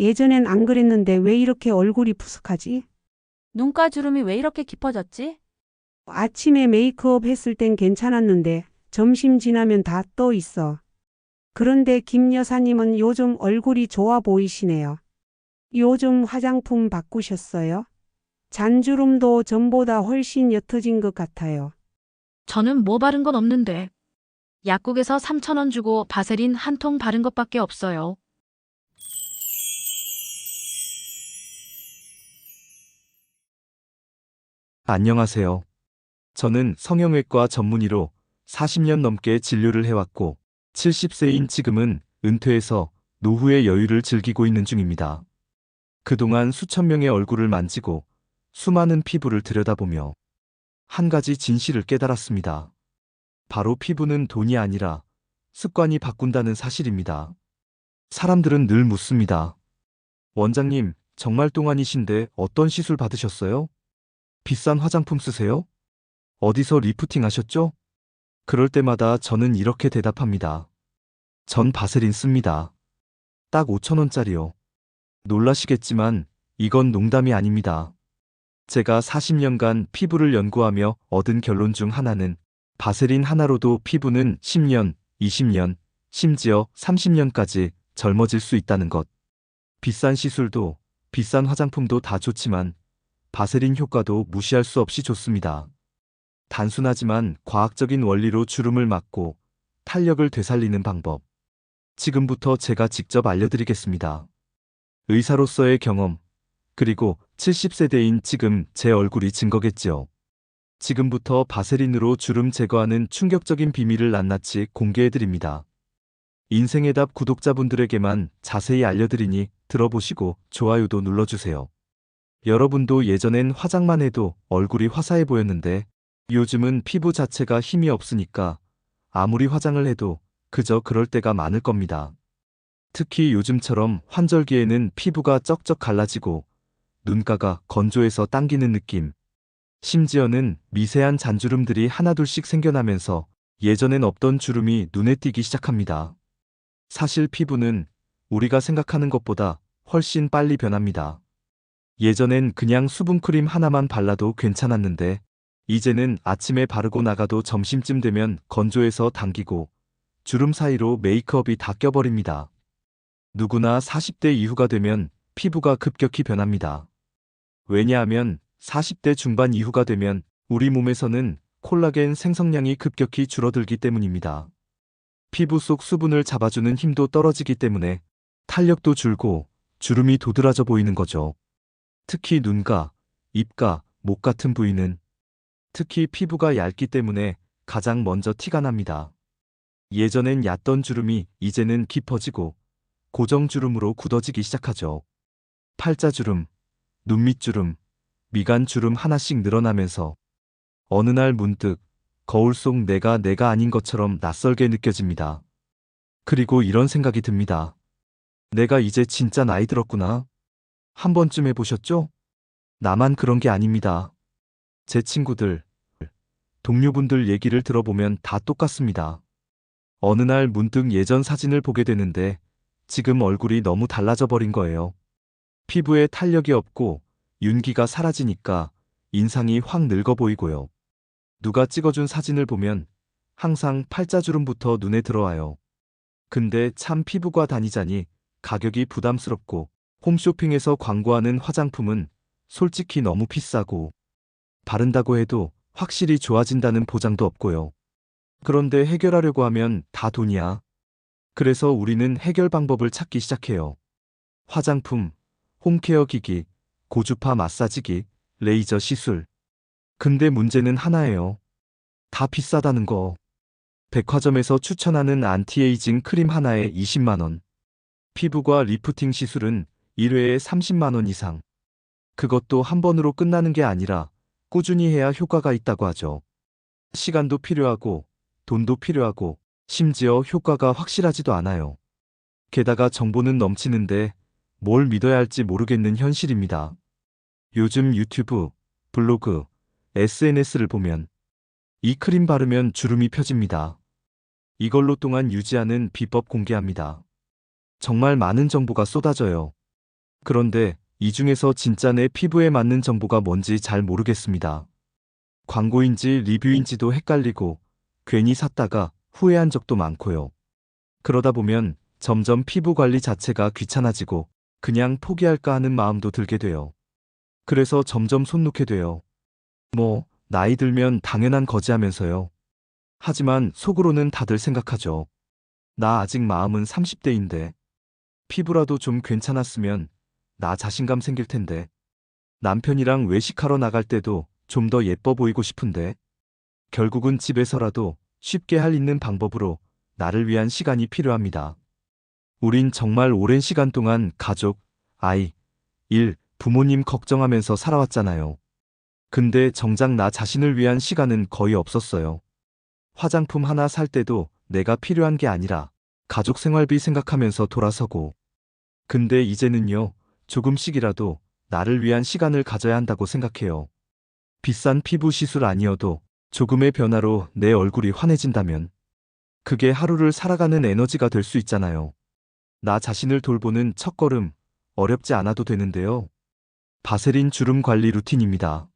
예전엔 안 그랬는데 왜 이렇게 얼굴이 푸석하지? 눈가 주름이 왜 이렇게 깊어졌지? 아침에 메이크업 했을 땐 괜찮았는데 점심 지나면 다 떠 있어. 그런데 김 여사님은 요즘 얼굴이 좋아 보이시네요. 요즘 화장품 바꾸셨어요? 잔주름도 전보다 훨씬 옅어진 것 같아요. 저는 뭐 바른 건 없는데. 약국에서 3,000원 주고 바세린 한 통 바른 것밖에 없어요. 안녕하세요. 저는 성형외과 전문의로 40년 넘게 진료를 해왔고 70세인 지금은 은퇴해서 노후의 여유를 즐기고 있는 중입니다. 그동안 수천 명의 얼굴을 만지고 수많은 피부를 들여다보며 한 가지 진실을 깨달았습니다. 바로 피부는 돈이 아니라 습관이 바꾼다는 사실입니다. 사람들은 늘 묻습니다. 원장님, 정말 동안이신데 어떤 시술 받으셨어요? 비싼 화장품 쓰세요? 어디서 리프팅 하셨죠? 그럴 때마다 저는 이렇게 대답합니다. 전 바세린 씁니다. 딱 5,000원짜리요. 놀라시겠지만 이건 농담이 아닙니다. 제가 40년간 피부를 연구하며 얻은 결론 중 하나는 바세린 하나로도 피부는 10년, 20년, 심지어 30년까지 젊어질 수 있다는 것. 비싼 시술도, 비싼 화장품도 다 좋지만 바세린 효과도 무시할 수 없이 좋습니다. 단순하지만 과학적인 원리로 주름을 막고 탄력을 되살리는 방법. 지금부터 제가 직접 알려드리겠습니다. 의사로서의 경험, 그리고 70세대인 지금 제 얼굴이 증거겠지요. 지금부터 바세린으로 주름 제거하는 충격적인 비밀을 낱낱이 공개해드립니다. 인생의 답 구독자분들에게만 자세히 알려드리니 들어보시고 좋아요도 눌러주세요. 여러분도 예전엔 화장만 해도 얼굴이 화사해 보였는데 요즘은 피부 자체가 힘이 없으니까 아무리 화장을 해도 그저 그럴 때가 많을 겁니다. 특히 요즘처럼 환절기에는 피부가 쩍쩍 갈라지고 눈가가 건조해서 당기는 느낌. 심지어는 미세한 잔주름들이 하나둘씩 생겨나면서 예전엔 없던 주름이 눈에 띄기 시작합니다. 사실 피부는 우리가 생각하는 것보다 훨씬 빨리 변합니다. 예전엔 그냥 수분크림 하나만 발라도 괜찮았는데 이제는 아침에 바르고 나가도 점심쯤 되면 건조해서 당기고 주름 사이로 메이크업이 다 껴버립니다. 누구나 40대 이후가 되면 피부가 급격히 변합니다. 왜냐하면 40대 중반 이후가 되면 우리 몸에서는 콜라겐 생성량이 급격히 줄어들기 때문입니다. 피부 속 수분을 잡아주는 힘도 떨어지기 때문에 탄력도 줄고 주름이 도드라져 보이는 거죠. 특히 눈가, 입가, 목 같은 부위는 특히 피부가 얇기 때문에 가장 먼저 티가 납니다. 예전엔 얕던 주름이 이제는 깊어지고 고정주름으로 굳어지기 시작하죠. 팔자주름, 눈밑주름, 미간주름 하나씩 늘어나면서 어느 날 문득 거울 속 내가 아닌 것처럼 낯설게 느껴집니다. 그리고 이런 생각이 듭니다. 내가 이제 진짜 나이 들었구나. 한 번쯤 해보셨죠? 나만 그런 게 아닙니다. 제 친구들, 동료분들 얘기를 들어보면 다 똑같습니다. 어느 날 문득 예전 사진을 보게 되는데 지금 얼굴이 너무 달라져 버린 거예요. 피부에 탄력이 없고 윤기가 사라지니까 인상이 확 늙어 보이고요. 누가 찍어준 사진을 보면 항상 팔자주름부터 눈에 들어와요. 근데 참 피부과 다니자니 가격이 부담스럽고 홈쇼핑에서 광고하는 화장품은 솔직히 너무 비싸고 바른다고 해도 확실히 좋아진다는 보장도 없고요. 그런데 해결하려고 하면 다 돈이야. 그래서 우리는 해결 방법을 찾기 시작해요. 화장품, 홈케어 기기, 고주파 마사지기, 레이저 시술. 근데 문제는 하나예요. 다 비싸다는 거. 백화점에서 추천하는 안티에이징 크림 하나에 20만 원. 피부과 리프팅 시술은 1회에 30만 원 이상. 그것도 한 번으로 끝나는 게 아니라 꾸준히 해야 효과가 있다고 하죠. 시간도 필요하고 돈도 필요하고 심지어 효과가 확실하지도 않아요. 게다가 정보는 넘치는데 뭘 믿어야 할지 모르겠는 현실입니다. 요즘 유튜브, 블로그, SNS를 보면 이 크림 바르면 주름이 펴집니다. 이걸로 동안 유지하는 비법 공개합니다. 정말 많은 정보가 쏟아져요. 그런데 이 중에서 진짜 내 피부에 맞는 정보가 뭔지 잘 모르겠습니다. 광고인지 리뷰인지도 헷갈리고 괜히 샀다가 후회한 적도 많고요. 그러다 보면 점점 피부 관리 자체가 귀찮아지고 그냥 포기할까 하는 마음도 들게 돼요. 그래서 점점 손 놓게 돼요. 뭐, 나이 들면 당연한 거지 하면서요. 하지만 속으로는 다들 생각하죠. 나 아직 마음은 30대인데 피부라도 좀 괜찮았으면 나 자신감 생길 텐데. 남편이랑 외식하러 나갈 때도 좀 더 예뻐 보이고 싶은데. 결국은 집에서라도 쉽게 할 있는 방법으로 나를 위한 시간이 필요합니다. 우린 정말 오랜 시간 동안 가족, 아이, 일, 부모님 걱정하면서 살아왔잖아요. 근데 정작 나 자신을 위한 시간은 거의 없었어요. 화장품 하나 살 때도 내가 필요한 게 아니라 가족 생활비 생각하면서 돌아서고. 근데 이제는요, 조금씩이라도 나를 위한 시간을 가져야 한다고 생각해요. 비싼 피부 시술 아니어도 조금의 변화로 내 얼굴이 환해진다면 그게 하루를 살아가는 에너지가 될 수 있잖아요. 나 자신을 돌보는 첫걸음, 어렵지 않아도 되는데요. 바세린 주름 관리 루틴입니다.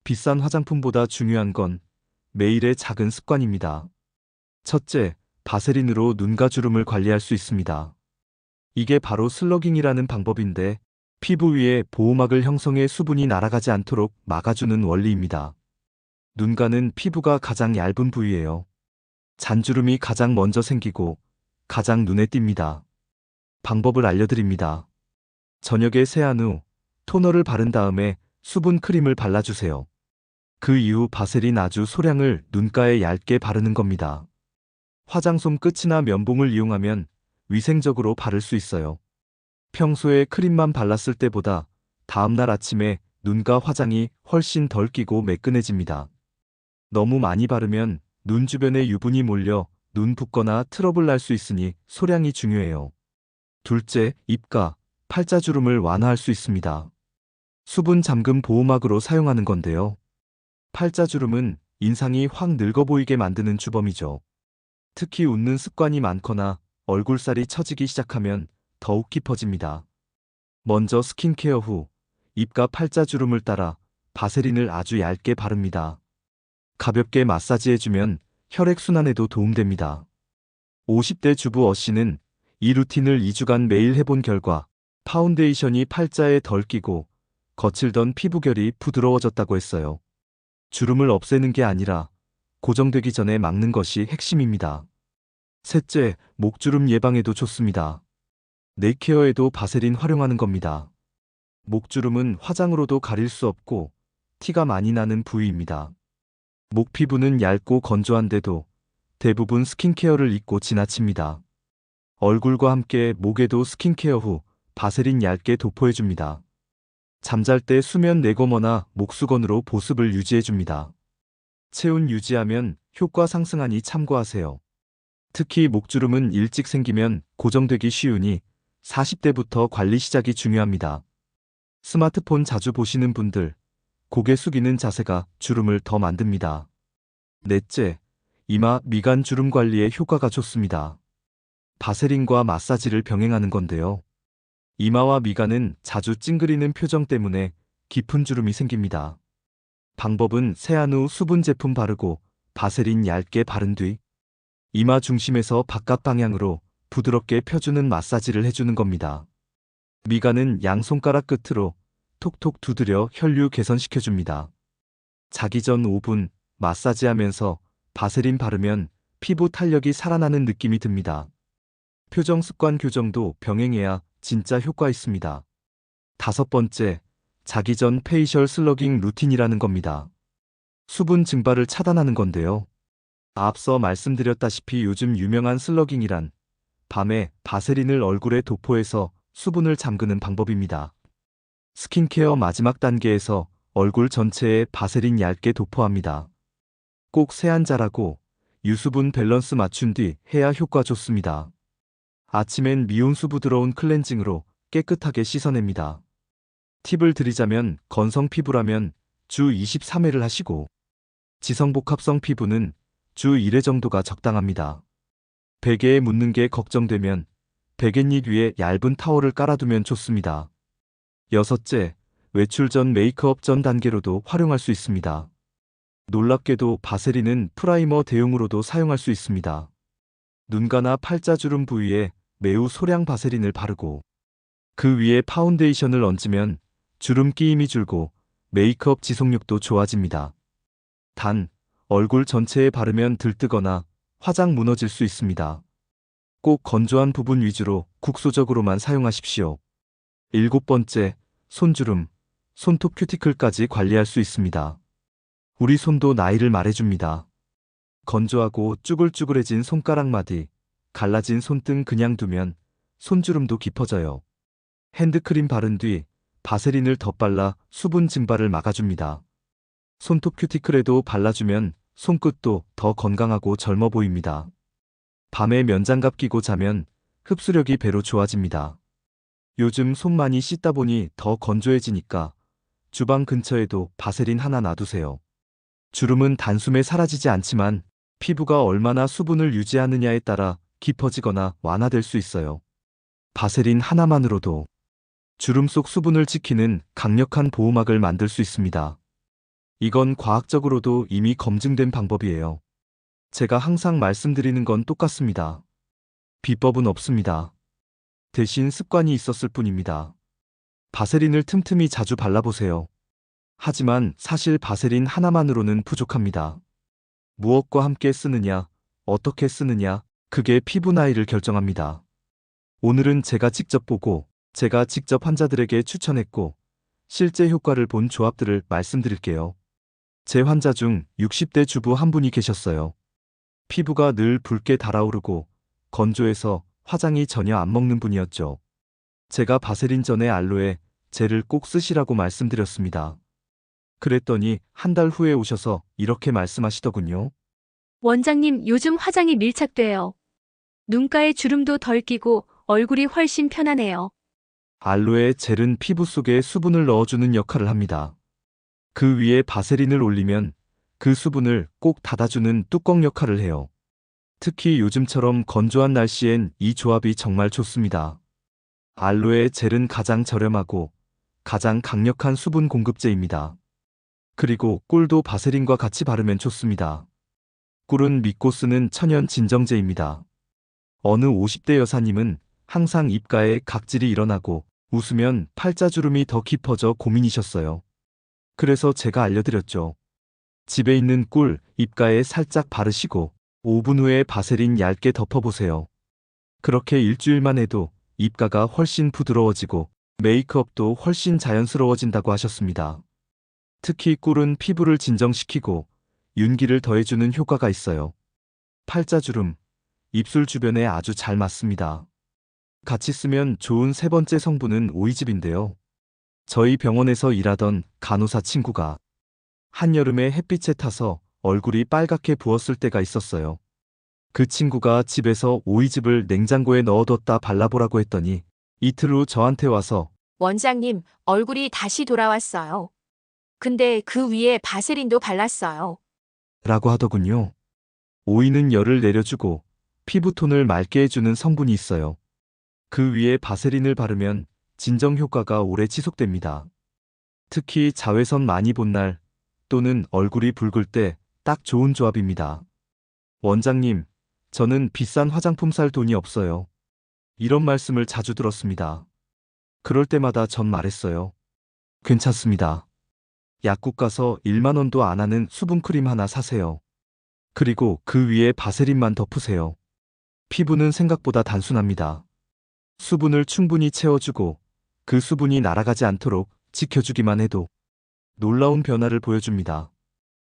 비싼 화장품보다 중요한 건 매일의 작은 습관입니다. 첫째, 바세린으로 눈가 주름을 관리할 수 있습니다. 이게 바로 슬러깅이라는 방법인데 피부 위에 보호막을 형성해 수분이 날아가지 않도록 막아주는 원리입니다. 눈가는 피부가 가장 얇은 부위예요. 잔주름이 가장 먼저 생기고 가장 눈에 띕니다. 방법을 알려드립니다. 저녁에 세안 후 토너를 바른 다음에 수분 크림을 발라주세요. 그 이후 바세린 아주 소량을 눈가에 얇게 바르는 겁니다. 화장솜 끝이나 면봉을 이용하면 위생적으로 바를 수 있어요. 평소에 크림만 발랐을 때보다 다음날 아침에 눈가 화장이 훨씬 덜 끼고 매끈해집니다. 너무 많이 바르면 눈 주변에 유분이 몰려 눈 붓거나 트러블 날 수 있으니 소량이 중요해요. 둘째, 입가, 팔자주름을 완화할 수 있습니다. 수분 잠금 보호막으로 사용하는 건데요. 팔자주름은 인상이 확 늙어 보이게 만드는 주범이죠. 특히 웃는 습관이 많거나 얼굴살이 처지기 시작하면 더욱 깊어집니다. 먼저 스킨케어 후 입가 팔자주름을 따라 바세린을 아주 얇게 바릅니다. 가볍게 마사지해주면 혈액순환에도 도움됩니다. 50대 주부 어씨는 이 루틴을 2주간 매일 해본 결과 파운데이션이 팔자에 덜 끼고 거칠던 피부결이 부드러워졌다고 했어요. 주름을 없애는 게 아니라 고정되기 전에 막는 것이 핵심입니다. 셋째, 목주름 예방에도 좋습니다. 네케어에도 바세린 활용하는 겁니다. 목주름은 화장으로도 가릴 수 없고 티가 많이 나는 부위입니다. 목 피부는 얇고 건조한데도 대부분 스킨케어를 잊고 지나칩니다. 얼굴과 함께 목에도 스킨케어 후 바세린 얇게 도포해줍니다. 잠잘 때 수면 내거머나 목수건으로 보습을 유지해줍니다. 체온 유지하면 효과 상승하니 참고하세요. 특히 목주름은 일찍 생기면 고정되기 쉬우니 40대부터 관리 시작이 중요합니다. 스마트폰 자주 보시는 분들, 고개 숙이는 자세가 주름을 더 만듭니다. 넷째, 이마, 미간 주름 관리에 효과가 좋습니다. 바세린과 마사지를 병행하는 건데요. 이마와 미간은 자주 찡그리는 표정 때문에 깊은 주름이 생깁니다. 방법은 세안 후 수분 제품 바르고 바세린 얇게 바른 뒤 이마 중심에서 바깥 방향으로 부드럽게 펴주는 마사지를 해주는 겁니다. 미간은 양손가락 끝으로 톡톡 두드려 혈류 개선시켜줍니다. 자기 전 5분 마사지하면서 바세린 바르면 피부 탄력이 살아나는 느낌이 듭니다. 표정 습관 교정도 병행해야 진짜 효과 있습니다. 다섯 번째, 자기 전 페이셜 슬러깅 루틴이라는 겁니다. 수분 증발을 차단하는 건데요. 앞서 말씀드렸다시피 요즘 유명한 슬러깅이란 밤에 바세린을 얼굴에 도포해서 수분을 잠그는 방법입니다. 스킨케어 마지막 단계에서 얼굴 전체에 바세린 얇게 도포합니다. 꼭 세안 잘하고 유수분 밸런스 맞춘 뒤 해야 효과 좋습니다. 아침엔 미온수 부드러운 클렌징으로 깨끗하게 씻어냅니다. 팁을 드리자면 건성 피부라면 주 23회를 하시고 지성복합성 피부는 주 1회 정도가 적당합니다. 베개에 묻는 게 걱정되면 베갯잎 위에 얇은 타월을 깔아두면 좋습니다. 여섯째, 외출 전 메이크업 전 단계로도 활용할 수 있습니다. 놀랍게도 바세린은 프라이머 대용으로도 사용할 수 있습니다. 눈가나 팔자주름 부위에 매우 소량 바세린을 바르고 그 위에 파운데이션을 얹으면 주름 끼임이 줄고 메이크업 지속력도 좋아집니다. 단, 얼굴 전체에 바르면 들뜨거나 화장 무너질 수 있습니다. 꼭 건조한 부분 위주로 국소적으로만 사용하십시오. 일곱 번째, 손주름, 손톱 큐티클까지 관리할 수 있습니다. 우리 손도 나이를 말해줍니다. 건조하고 쭈글쭈글해진 손가락 마디, 갈라진 손등 그냥 두면 손주름도 깊어져요. 핸드크림 바른 뒤 바세린을 덧발라 수분 증발을 막아줍니다. 손톱 큐티클에도 발라주면 손끝도 더 건강하고 젊어 보입니다. 밤에 면장갑 끼고 자면 흡수력이 배로 좋아집니다. 요즘 손 많이 씻다 보니 더 건조해지니까 주방 근처에도 바세린 하나 놔두세요. 주름은 단숨에 사라지지 않지만 피부가 얼마나 수분을 유지하느냐에 따라 깊어지거나 완화될 수 있어요. 바세린 하나만으로도 주름 속 수분을 지키는 강력한 보호막을 만들 수 있습니다. 이건 과학적으로도 이미 검증된 방법이에요. 제가 항상 말씀드리는 건 똑같습니다. 비법은 없습니다. 대신 습관이 있었을 뿐입니다. 바세린을 틈틈이 자주 발라보세요. 하지만 사실 바세린 하나만으로는 부족합니다. 무엇과 함께 쓰느냐, 어떻게 쓰느냐, 그게 피부 나이를 결정합니다. 오늘은 제가 직접 보고 제가 직접 환자들에게 추천했고 실제 효과를 본 조합들을 말씀드릴게요. 제 환자 중 60대 주부 한 분이 계셨어요. 피부가 늘 붉게 달아오르고 건조해서 화장이 전혀 안 먹는 분이었죠. 제가 바세린 전에 알로에 젤을 꼭 쓰시라고 말씀드렸습니다. 그랬더니 한 달 후에 오셔서 이렇게 말씀하시더군요. 원장님, 요즘 화장이 밀착돼요. 눈가에 주름도 덜 끼고 얼굴이 훨씬 편하네요. 알로에 젤은 피부 속에 수분을 넣어주는 역할을 합니다. 그 위에 바세린을 올리면 그 수분을 꼭 닫아주는 뚜껑 역할을 해요. 특히 요즘처럼 건조한 날씨엔 이 조합이 정말 좋습니다. 알로에 젤은 가장 저렴하고 가장 강력한 수분 공급제입니다. 그리고 꿀도 바세린과 같이 바르면 좋습니다. 꿀은 믿고 쓰는 천연 진정제입니다. 어느 50대 여사님은 항상 입가에 각질이 일어나고 웃으면 팔자주름이 더 깊어져 고민이셨어요. 그래서 제가 알려드렸죠. 집에 있는 꿀 입가에 살짝 바르시고 5분 후에 바세린 얇게 덮어보세요. 그렇게 일주일만 해도 입가가 훨씬 부드러워지고 메이크업도 훨씬 자연스러워진다고 하셨습니다. 특히 꿀은 피부를 진정시키고 윤기를 더해주는 효과가 있어요. 팔자주름, 입술 주변에 아주 잘 맞습니다. 같이 쓰면 좋은 세 번째 성분은 오이즙인데요. 저희 병원에서 일하던 간호사 친구가 한여름에 햇빛에 타서 얼굴이 빨갛게 부었을 때가 있었어요. 그 친구가 집에서 오이즙을 냉장고에 넣어뒀다 발라보라고 했더니 이틀 후 저한테 와서 원장님, 얼굴이 다시 돌아왔어요. 근데 그 위에 바세린도 발랐어요. 라고 하더군요. 오이는 열을 내려주고 피부톤을 맑게 해주는 성분이 있어요. 그 위에 바세린을 바르면 진정 효과가 오래 지속됩니다. 특히 자외선 많이 본 날 또는 얼굴이 붉을 때 딱 좋은 조합입니다. 원장님, 저는 비싼 화장품 살 돈이 없어요. 이런 말씀을 자주 들었습니다. 그럴 때마다 전 말했어요. 괜찮습니다. 약국 가서 1만 원도 안 하는 수분크림 하나 사세요. 그리고 그 위에 바세린만 덮으세요. 피부는 생각보다 단순합니다. 수분을 충분히 채워주고 그 수분이 날아가지 않도록 지켜주기만 해도 놀라운 변화를 보여줍니다.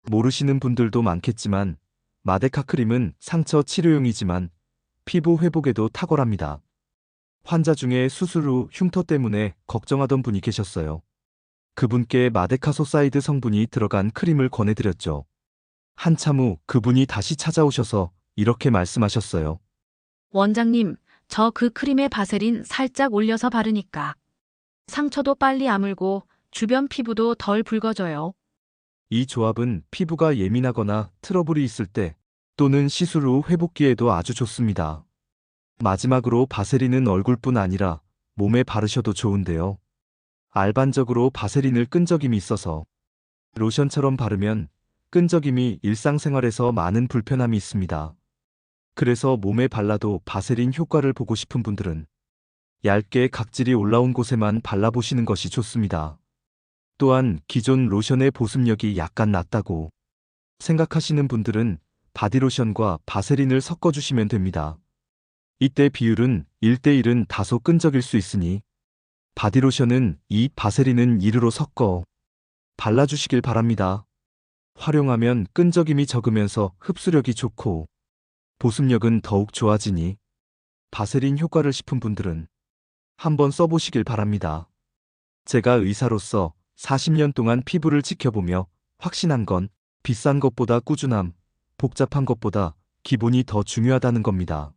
모르시는 분들도 많겠지만 마데카 크림은 상처 치료용이지만 피부 회복에도 탁월합니다. 환자 중에 수술 후 흉터 때문에 걱정하던 분이 계셨어요. 그분께 마데카소사이드 성분이 들어간 크림을 권해드렸죠. 한참 후 그분이 다시 찾아오셔서 이렇게 말씀하셨어요. 원장님, 저 그 크림에 바세린 살짝 올려서 바르니까 상처도 빨리 아물고 주변 피부도 덜 붉어져요. 이 조합은 피부가 예민하거나 트러블이 있을 때 또는 시술 후 회복기에도 아주 좋습니다. 마지막으로 바세린은 얼굴뿐 아니라 몸에 바르셔도 좋은데요. 알반적으로 바세린을 끈 적임이 있어서 로션처럼 바르면 끈적임이 일상생활에서 많은 불편함이 있습니다. 그래서 몸에 발라도 바세린 효과를 보고 싶은 분들은 얇게 각질이 올라온 곳에만 발라보시는 것이 좋습니다. 또한 기존 로션의 보습력이 약간 낮다고 생각하시는 분들은 바디로션과 바세린을 섞어주시면 됩니다. 이때 비율은 1대1은 다소 끈적일 수 있으니 바디로션은 2, 바세린은 1으로 섞어 발라주시길 바랍니다. 활용하면 끈적임이 적으면서 흡수력이 좋고 보습력은 더욱 좋아지니 바세린 효과를 싶은 분들은 한번 써보시길 바랍니다. 제가 의사로서 40년 동안 피부를 지켜보며 확신한 건 비싼 것보다 꾸준함, 복잡한 것보다 기본이 더 중요하다는 겁니다.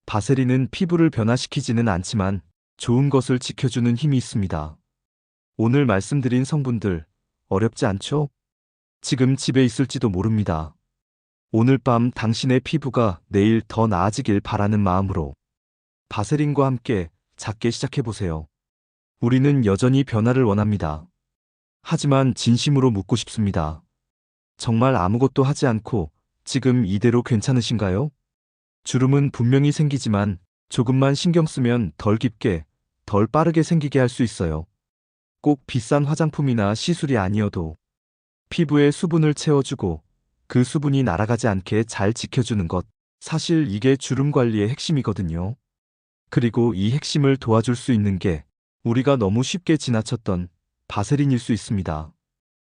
바세린은 피부를 변화시키지는 않지만 좋은 것을 지켜주는 힘이 있습니다. 오늘 말씀드린 성분들 어렵지 않죠? 지금 집에 있을지도 모릅니다. 오늘 밤 당신의 피부가 내일 더 나아지길 바라는 마음으로 바세린과 함께 작게 시작해보세요. 우리는 여전히 변화를 원합니다. 하지만 진심으로 묻고 싶습니다. 정말 아무것도 하지 않고 지금 이대로 괜찮으신가요? 주름은 분명히 생기지만 조금만 신경 쓰면 덜 깊게, 덜 빠르게 생기게 할 수 있어요. 꼭 비싼 화장품이나 시술이 아니어도 피부에 수분을 채워주고 그 수분이 날아가지 않게 잘 지켜주는 것, 사실 이게 주름 관리의 핵심이거든요. 그리고 이 핵심을 도와줄 수 있는 게 우리가 너무 쉽게 지나쳤던 바세린일 수 있습니다.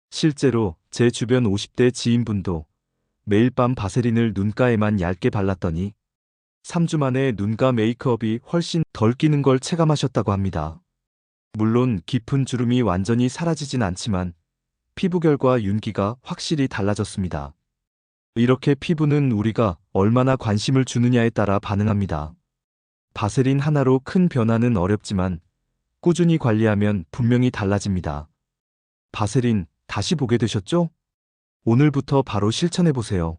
실제로 제 주변 50대 지인분도 매일 밤 바세린을 눈가에만 얇게 발랐더니 3주 만에 눈가 메이크업이 훨씬 덜 끼는 걸 체감하셨다고 합니다. 물론 깊은 주름이 완전히 사라지진 않지만 피부결과 윤기가 확실히 달라졌습니다. 이렇게 피부는 우리가 얼마나 관심을 주느냐에 따라 반응합니다. 바세린 하나로 큰 변화는 어렵지만 꾸준히 관리하면 분명히 달라집니다. 바세린 다시 보게 되셨죠? 오늘부터 바로 실천해보세요.